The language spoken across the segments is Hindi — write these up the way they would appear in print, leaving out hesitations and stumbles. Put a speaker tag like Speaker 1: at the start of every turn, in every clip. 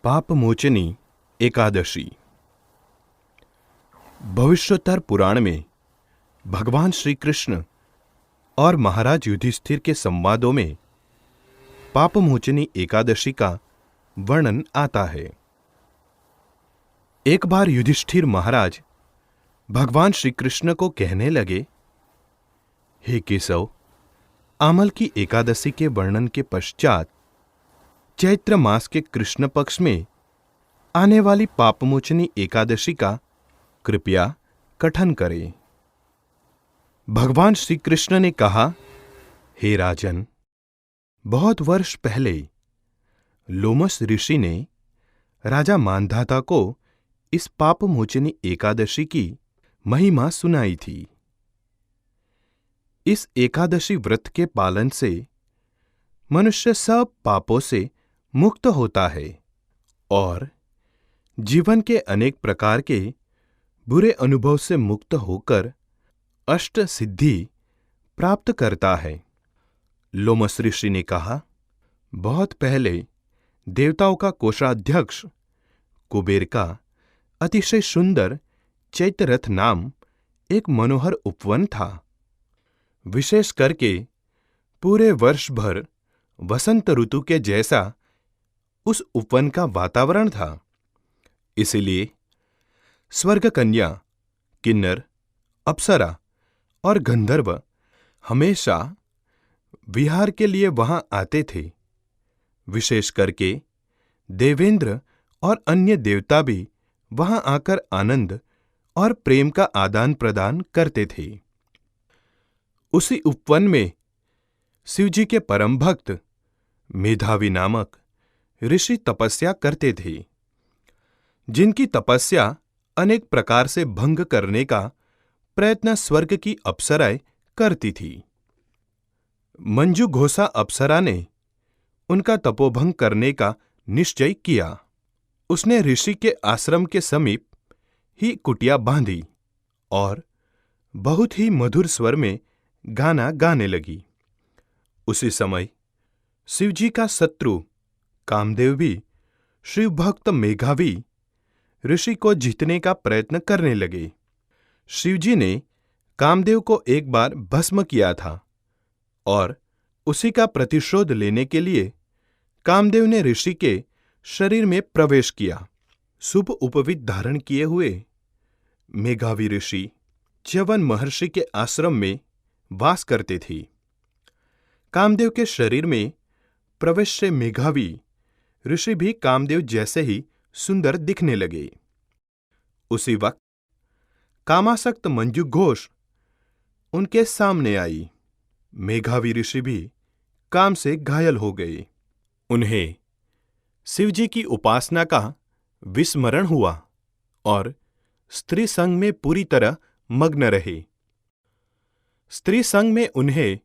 Speaker 1: पापमोचनी एकादशी। भविष्योत्तर पुराण में भगवान श्री कृष्ण और महाराज युधिष्ठिर के संवादों में पापमोचनी एकादशी का वर्णन आता है। एक बार युधिष्ठिर महाराज भगवान श्री कृष्ण को कहने लगे, हे केशव, आमल की एकादशी के वर्णन के पश्चात चैत्र मास के कृष्ण पक्ष में आने वाली पापमोचनी एकादशी का कृपया कथन करें। भगवान श्री कृष्ण ने कहा, हे राजन, बहुत वर्ष पहले लोमस ऋषि ने राजा मांधाता को इस पापमोचनी एकादशी की महिमा सुनाई थी। इस एकादशी व्रत के पालन से मनुष्य सब पापों से मुक्त होता है और जीवन के अनेक प्रकार के बुरे अनुभव से मुक्त होकर अष्ट सिद्धि प्राप्त करता है। लोमस ऋषि ने कहा, बहुत पहले देवताओं का कोषाध्यक्ष कुबेर का अतिशय सुंदर चैत्ररथ नाम एक मनोहर उपवन था। विशेष करके पूरे वर्ष भर वसंत ऋतु के जैसा उस उपवन का वातावरण था। इसीलिए स्वर्ग कन्या, किन्नर, अप्सरा और गंधर्व हमेशा विहार के लिए वहां आते थे। विशेष करके देवेंद्र और अन्य देवता भी वहां आकर आनंद और प्रेम का आदान प्रदान करते थे। उसी उपवन में शिवजी के परम भक्त मेधावी नामक ऋषि तपस्या करते थे, जिनकी तपस्या अनेक प्रकार से भंग करने का प्रयत्न स्वर्ग की अप्सराएं करती थी। मंजू घोषा अप्सरा ने उनका तपोभंग करने का निश्चय किया। उसने ऋषि के आश्रम के समीप ही कुटिया बांधी और बहुत ही मधुर स्वर में गाना गाने लगी। उसी समय शिवजी का शत्रु कामदेव भी शिव भक्त मेघावी ऋषि को जीतने का प्रयत्न करने लगे। शिवजी ने कामदेव को एक बार भस्म किया था और उसी का प्रतिशोध लेने के लिए कामदेव ने ऋषि के शरीर में प्रवेश किया। शुभ उपवीत धारण किए हुए मेघावी ऋषि च्यवन महर्षि के आश्रम में वास करते थे। कामदेव के शरीर में प्रवेश से मेघावी ऋषि भी कामदेव जैसे ही सुंदर दिखने लगे। उसी वक्त कामासक्त मंजू घोष उनके सामने आई। मेघावी ऋषि भी काम से घायल हो गए। उन्हें शिवजी की उपासना का विस्मरण हुआ और स्त्री संग में पूरी तरह मग्न रहे। स्त्री संग में उन्हें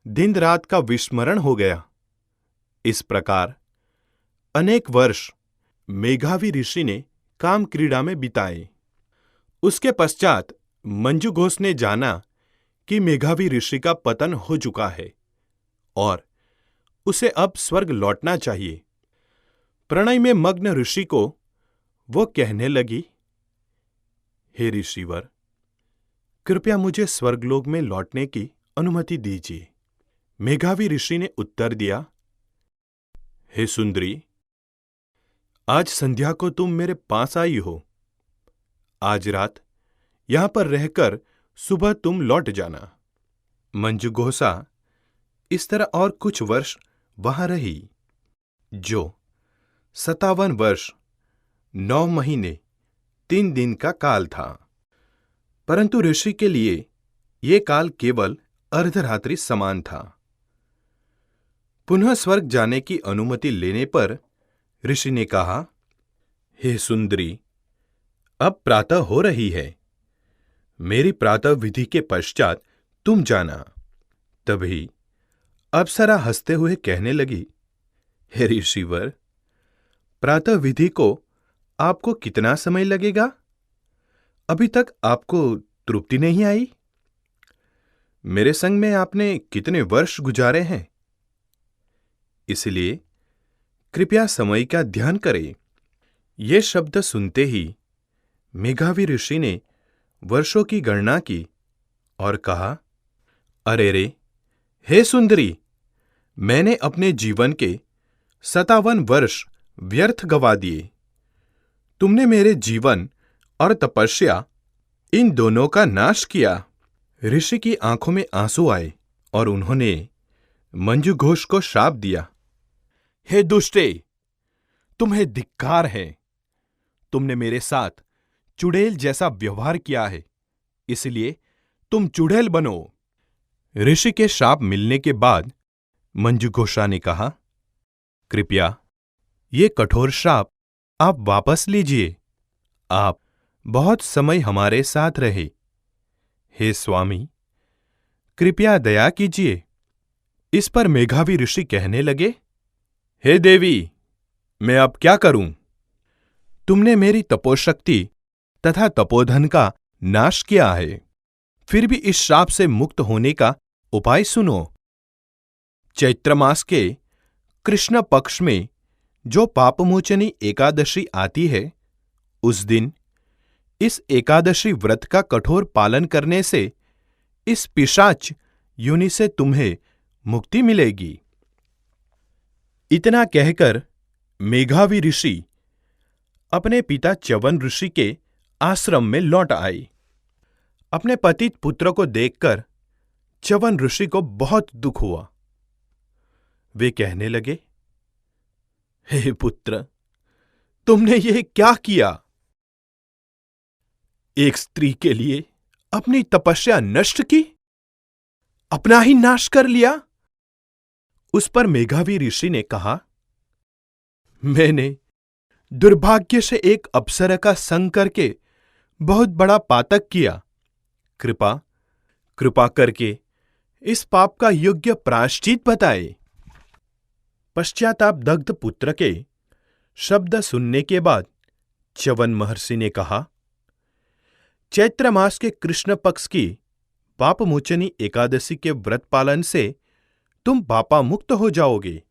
Speaker 1: दिन रात का विस्मरण हो गया। इस प्रकार अनेक वर्ष मेघावी ऋषि ने काम क्रीड़ा में बिताए। उसके पश्चात मंजू घोष ने जाना कि मेघावी ऋषि का पतन हो चुका है और उसे अब स्वर्ग लौटना चाहिए। प्रणय में मग्न ऋषि को वो कहने लगी, हे ऋषिवर, कृपया मुझे स्वर्गलोक में लौटने की अनुमति दीजिए। मेघावी ऋषि ने उत्तर दिया, हे सुंदरी, आज संध्या को तुम मेरे पास आई हो। आज रात यहां पर रहकर सुबह तुम लौट जाना। मंजू घोषा इस तरह और कुछ वर्ष वहां रही, जो 57 वर्ष 9 महीने 3 दिन का काल था। परंतु ऋषि के लिए यह काल केवल अर्धरात्रि समान था। पुनः स्वर्ग जाने की अनुमति लेने पर ऋषि ने कहा, हे सुंदरी, अब प्रातः हो रही है। मेरी प्रातः विधि के पश्चात तुम जाना। तभी अप्सरा हंसते हुए कहने लगी, हे ऋषिवर, प्रातः विधि को आपको कितना समय लगेगा? अभी तक आपको तृप्ति नहीं आई? मेरे संग में आपने कितने वर्ष गुजारे हैं? इसलिए कृपया समय का ध्यान करें ये शब्द सुनते ही मेघावी ऋषि ने वर्षों की गणना की और कहा, अरे रे, हे सुंदरी, मैंने अपने जीवन के 57 वर्ष व्यर्थ गवा दिए। तुमने मेरे जीवन और तपस्या इन दोनों का नाश किया। ऋषि की आंखों में आंसू आए और उन्होंने मंजू घोष को शाप दिया, हे दुष्टे, तुम्हें धिक्कार है। तुमने मेरे साथ चुड़ैल जैसा व्यवहार किया है, इसलिए तुम चुड़ैल बनो। ऋषि के शाप मिलने के बाद मंजू घोषा ने कहा, कृपया ये कठोर शाप आप वापस लीजिए। आप बहुत समय हमारे साथ रहे। हे स्वामी, कृपया दया कीजिए। इस पर मेघावी ऋषि कहने लगे, हे देवी, मैं अब क्या करूं? तुमने मेरी तपोशक्ति तथा तपोधन का नाश किया है, फिर भी इस शाप से मुक्त होने का उपाय सुनो। चैत्र मास के कृष्ण पक्ष में जो पापमोचनी एकादशी आती है, उस दिन इस एकादशी व्रत का कठोर पालन करने से इस पिशाच योनि से तुम्हें मुक्ति मिलेगी। इतना कहकर मेघावी ऋषि अपने पिता च्यवन ऋषि के आश्रम में लौट आए। अपने पतित पुत्र को देखकर च्यवन ऋषि को बहुत दुख हुआ। वे कहने लगे, हे पुत्र, तुमने ये क्या किया? एक स्त्री के लिए अपनी तपस्या नष्ट की, अपना ही नाश कर लिया। उस पर मेघावी ऋषि ने कहा, मैंने दुर्भाग्य से एक अप्सरा का संग करके बहुत बड़ा पातक किया। कृपा करके इस पाप का योग्य प्रायश्चित बताए। पश्चाताप दग्ध पुत्र के शब्द सुनने के बाद च्यवन महर्षि ने कहा, चैत्र मास के कृष्ण पक्ष की पापमोचनी एकादशी के व्रत पालन से तुम पापामुक्त हो जाओगे।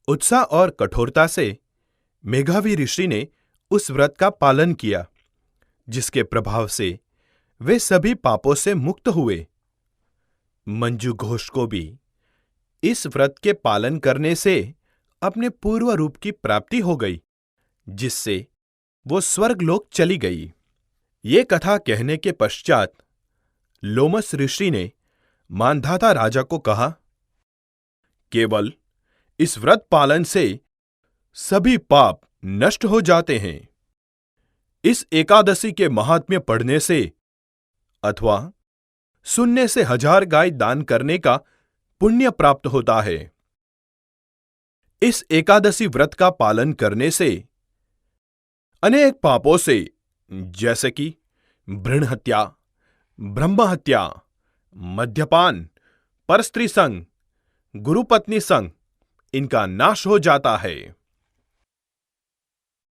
Speaker 1: उत्साह और कठोरता से मेघावी ऋषि ने उस व्रत का पालन किया, जिसके प्रभाव से वे सभी पापों से मुक्त हुए। मंजू घोष को भी इस व्रत के पालन करने से अपने पूर्व रूप की प्राप्ति हो गई, जिससे वो स्वर्गलोक चली गई। ये कथा कहने के पश्चात लोमस ऋषि ने मानधाता राजा को कहा, केवल इस व्रत पालन से सभी पाप नष्ट हो जाते हैं। इस एकादशी के महात्म्य पढ़ने से अथवा सुनने से 1000 गाय दान करने का पुण्य प्राप्त होता है। इस एकादशी व्रत का पालन करने से अनेक पापों से, जैसे कि भ्रूण हत्या, ब्रह्म हत्या, मद्यपान, परस्त्री संग, गुरुपत्नी संग, इनका नाश हो जाता है।